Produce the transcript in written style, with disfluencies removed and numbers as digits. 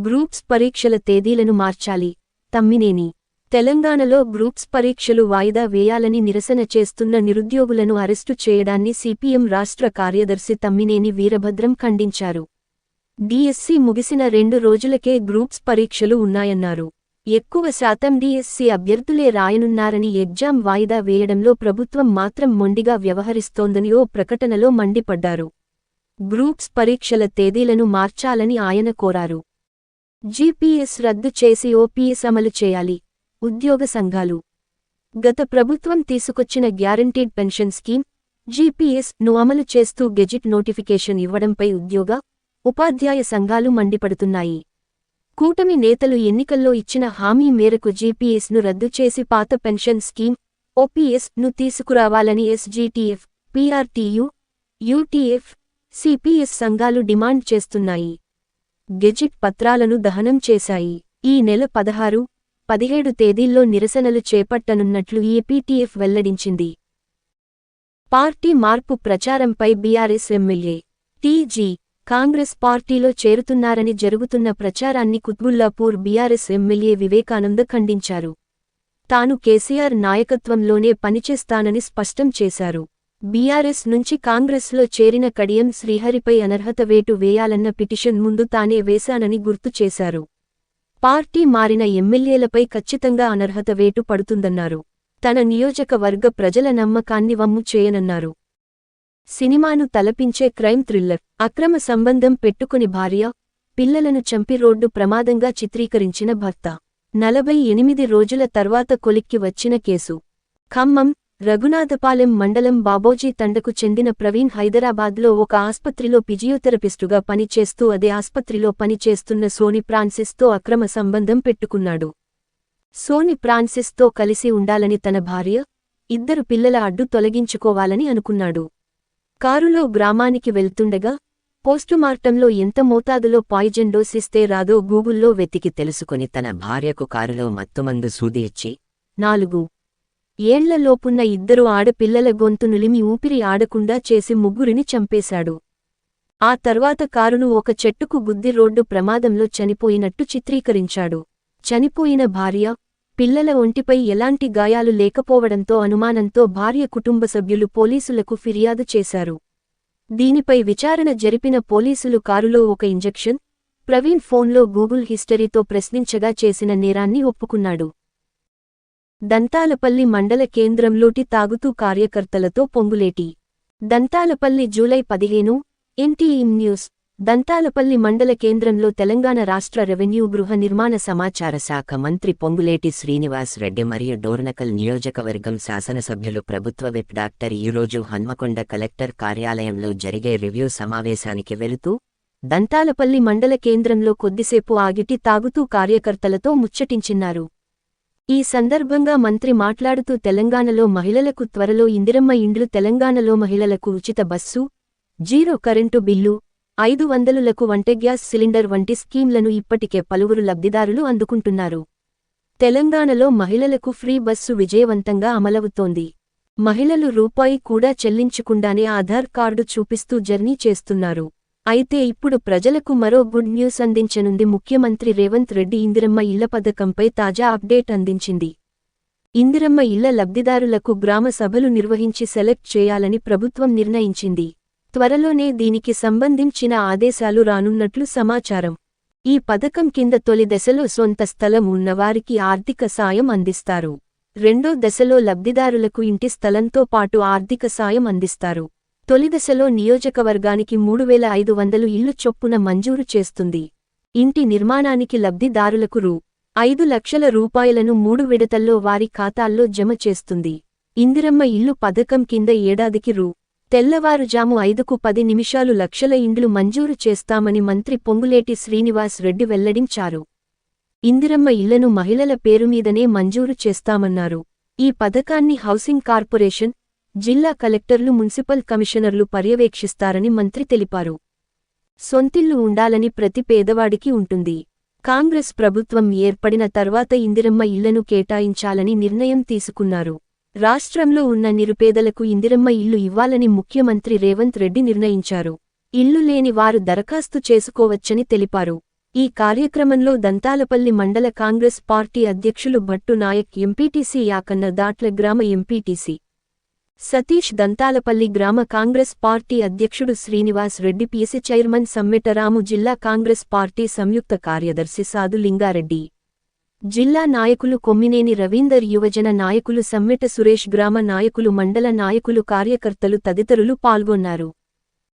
Groups పరీక్షల తేదీలను మార్చాలి. తమ్మినేని తెలంగాణలో గ్రూప్స్ పరీక్షలు వాయిదా వేయాలని నిరసన చేస్తున్న నిరుద్యోగులను అరెస్టు చేయడాన్ని సిపిఎం రాష్ట్ర కార్యదర్శి తమ్మినేని వీరభద్రం ఖండించారు. డిఎస్సి ముగిసిన 2 రోజులకే గ్రూప్స్ పరీక్షలు ఉన్నాయన్నారు. ఎక్కువ శాతం డిఎస్సి అభ్యర్థులే రాయనున్నారని ఎగ్జామ్ వాయిదా వేయడంలో ప్రభుత్వం మాత్రం మొండిగా వ్యవహరిస్తోందని ఓ ప్రకటనలో మండిపడ్డారు. గ్రూప్స్ పరీక్షల తేదీలను మార్చాలని ఆయన కోరారు. జీపీఎస్ రద్దు చేసి ఓపీఎస్ అమలు చేయాలి. ఉద్యోగ సంఘాలు గత ప్రభుత్వం తీసుకొచ్చిన గ్యారంటీడ్ పెన్షన్ స్కీమ్ జీపీఎస్ ను అమలు చేస్తూ గెజిట్ నోటిఫికేషన్ ఇవ్వడంపై ఉద్యోగ, ఉపాధ్యాయ సంఘాలు మండిపడుతున్నాయి. కూటమి నేతలు ఎన్నికల్లో ఇచ్చిన హామీ మేరకు జీపీఎస్ ను రద్దు చేసి పాత పెన్షన్ స్కీమ్ ఓపీఎస్ ను తీసుకురావాలని ఎస్జీటీఎఫ్, పీఆర్టీయూ, యూటీఎఫ్, సిపిఎస్ సంఘాలు డిమాండ్ చేస్తున్నాయి. గెజిట్ పత్రాలను దహనం చేశాయి. ఈ నెల 16, 17 తేదీల్లో నిరసనలు చేపట్టనున్నట్లు ఏపీటీఎఫ్ వెల్లడించింది. పార్టీ మార్పు ప్రచారంపై బీఆర్ఎస్ ఎమ్మెల్యే టీజీ కాంగ్రెస్ పార్టీలో చేరుతున్నారని జరుగుతున్న ప్రచారాన్ని కుత్బుల్లాపూర్ బీఆర్ఎస్ ఎమ్మెల్యే వివేకానంద ఖండించారు. తాను కేసీఆర్ నాయకత్వంలోనే పనిచేస్తానని స్పష్టం చేశారు. బీఆర్ఎస్ నుంచి కాంగ్రెస్లో చేరిన కడియం శ్రీహరిపై అనర్హత వేటు వేయాలన్న పిటిషన్ ముందు తానే వేశానని గుర్తు చేశారు. పార్టీ మారిన ఎమ్మెల్యేలపై ఖచ్చితంగా అనర్హత వేటు పడుతుందన్నారు. తన నియోజకవర్గ ప్రజల నమ్మకాన్ని వమ్ము చేయనన్నారు. సినిమాను తలపించే క్రైమ్ థ్రిల్లర్ అక్రమ సంబంధం పెట్టుకుని భార్య, పిల్లలను చంపి రోడ్డు ప్రమాదంగా చిత్రీకరించిన భర్త. 48 రోజుల తర్వాత కొలిక్కి వచ్చిన కేసు. ఖమ్మం, రఘునాథపాలెం మండలం బాబోజీ తండకు చెందిన ప్రవీణ్ హైదరాబాద్లో ఒక ఆస్పత్రిలో ఫిజియోథెరపిస్టుగా పనిచేస్తూ అదే ఆస్పత్రిలో పనిచేస్తున్న సోని ఫ్రాన్సిస్తో అక్రమ సంబంధం పెట్టుకున్నాడు. సోని ఫ్రాన్సిస్తో కలిసి ఉండాలని తన భార్య, 2 పిల్లల అడ్డు తొలగించుకోవాలని అనుకున్నాడు. కారులో గ్రామానికి వెళ్తుండగా పోస్టుమార్టంలో ఎంత మోతాదులో పాయిజన్ డోస్ ఇస్తే రాదో గూగుల్లో వెతికి తెలుసుకుని తన భార్యకు కారులో మత్తుమందు సూది ఇచ్చి 4 ఏళ్లలోపున్న 2 ఆడపిల్లల గొంతు నులిమి ఊపిరి ఆడకుండా చేసి 3ని చంపేశాడు. ఆ తర్వాత కారును ఒక చెట్టుకు గుద్ది రోడ్డు ప్రమాదంలో చనిపోయినట్టు చిత్రీకరించాడు. చనిపోయిన భార్య, పిల్లల ఒంటిపై ఎలాంటి గాయాలు లేకపోవడంతో అనుమానంతో భార్య కుటుంబ సభ్యులు పోలీసులకు ఫిర్యాదు చేశారు. దీనిపై విచారణ జరిపిన పోలీసులు కారులో ఒక ఇంజెక్షన్, ప్రవీణ్ ఫోన్లో గూగుల్ హిస్టరీతో ప్రశ్నించగా చేసిన నేరాన్ని ఒప్పుకున్నాడు. దంతాలపల్లి మండల కేంద్రంలోటి తాగుతూ కార్యకర్తలతో Ponguleti. Dantalapalli July 15 NTM news. Dantalapalli మండల కేంద్రంలో తెలంగాణ రాష్ట్ర రెవెన్యూ గృహ నిర్మాణ సమాచార శాఖ మంత్రి పొంగులేటి శ్రీనివాస్ రెడ్డి మరియు డోర్నకల్ నియోజకవర్గం శాసనసభ్యులు ప్రభుత్వ విప్ డాక్టర్ ఈరోజు హన్మకొండ కలెక్టర్ కార్యాలయంలో జరిగే రివ్యూ సమావేశానికి వెళుతూ దంతాలపల్లి మండల కేంద్రంలో కొద్దిసేపు ఆగిటి తాగుతూ కార్యకర్తలతో ముచ్చటించిన్నారు. ఈ సందర్భంగా మంత్రి మాట్లాడుతూ తెలంగాణలో మహిళలకు త్వరలో ఇందిరమ్మ ఇండ్లు, తెలంగాణలో మహిళలకు ఉచిత బస్సు, 0 కరెంటు బిల్లు, 500లకు వంట గ్యాస్ సిలిండర్ వంటి స్కీంలను ఇప్పటికే పలువురు లబ్ధిదారులు అందుకుంటున్నారు. తెలంగాణలో మహిళలకు ఫ్రీ బస్సు విజయవంతంగా అమలవుతోంది. మహిళలు రూపాయి కూడా చెల్లించకుండానే ఆధార్ కార్డు చూపిస్తూ జర్నీ చేస్తున్నారు. అయితే ఇప్పుడు ప్రజలకు మరో గుడ్ న్యూస్ అందించనుంది ముఖ్యమంత్రి రేవంత్ రెడ్డి. ఇందిరమ్మ ఇళ్ల పథకంపై తాజా అప్డేట్ అందించింది. ఇందిరమ్మ ఇళ్ల లబ్ధిదారులకు గ్రామ సభలు నిర్వహించి సెలెక్ట్ చేయాలని ప్రభుత్వం నిర్ణయించింది. త్వరలోనే దీనికి సంబంధించిన ఆదేశాలు రానున్నట్లు సమాచారం. ఈ పథకం కింద తొలి దశలో సొంత స్థలం ఉన్నవారికి ఆర్థిక సాయం అందిస్తారు. రెండో దశలో లబ్ధిదారులకు ఇంటి స్థలంతో పాటు ఆర్థిక సాయం అందిస్తారు. తొలి దశలో నియోజకవర్గానికి 3500 ఇళ్లు చొప్పున మంజూరు చేస్తుంది. ఇంటి నిర్మాణానికి లబ్ధిదారులకు రూ. 5 లక్షల రూపాయలను 3 విడతల్లో వారి ఖాతాల్లో జమ చేస్తుంది. ఇందిరమ్మ ఇల్లు పథకం కింద ఏడాదికి తెల్లవారుజాము 5కు 10 లక్షల ఇండ్లు మంజూరు చేస్తామని మంత్రి పొంగులేటి శ్రీనివాస్ రెడ్డి వెల్లడించారు. ఇందిరమ్మ ఇళ్లను మహిళల పేరుమీదనే మంజూరు చేస్తామన్నారు. ఈ పథకాన్ని హౌసింగ్ కార్పొరేషన్, జిల్లా కలెక్టర్లు, మున్సిపల్ కమిషనర్లు పర్యవేక్షిస్తారని మంత్రి తెలిపారు. సొంతిల్లు ఉండాలని ప్రతి పేదవాడికి ఉంటుంది. కాంగ్రెస్ ప్రభుత్వం ఏర్పడిన తర్వాత ఇందిరమ్మ ఇళ్లను కేటాయించాలని నిర్ణయం తీసుకున్నారు. రాష్ట్రంలో ఉన్న నిరుపేదలకు ఇందిరమ్మ ఇల్లు ఇవ్వాలని ముఖ్యమంత్రి రేవంత్ రెడ్డి నిర్ణయించారు. ఇల్లు లేని వారు దరఖాస్తు చేసుకోవచ్చని తెలిపారు. ఈ కార్యక్రమంలో దంతాలపల్లి మండల కాంగ్రెస్ పార్టీ అధ్యక్షులు భట్టు నాయక్, ఎంపీటీసీ యాకన్న, దాట్ల గ్రామ ఎంపీటీసీ సతీష్, దంతాలపల్లి గ్రామ కాంగ్రెస్ పార్టీ అధ్యక్షుడు శ్రీనివాస్ రెడ్డి, పిఎసి చైర్మన్ సమ్మెటరాము, జిల్లా కాంగ్రెస్ పార్టీ సంయుక్త కార్యదర్శి సాధు లింగారెడ్డి, జిల్లా నాయకులు కొమ్మినేని రవీందర్, యువజన నాయకులు సమ్మెట సురేష్, గ్రామ నాయకులు, మండల నాయకులు, కార్యకర్తలు తదితరులు పాల్గొన్నారు.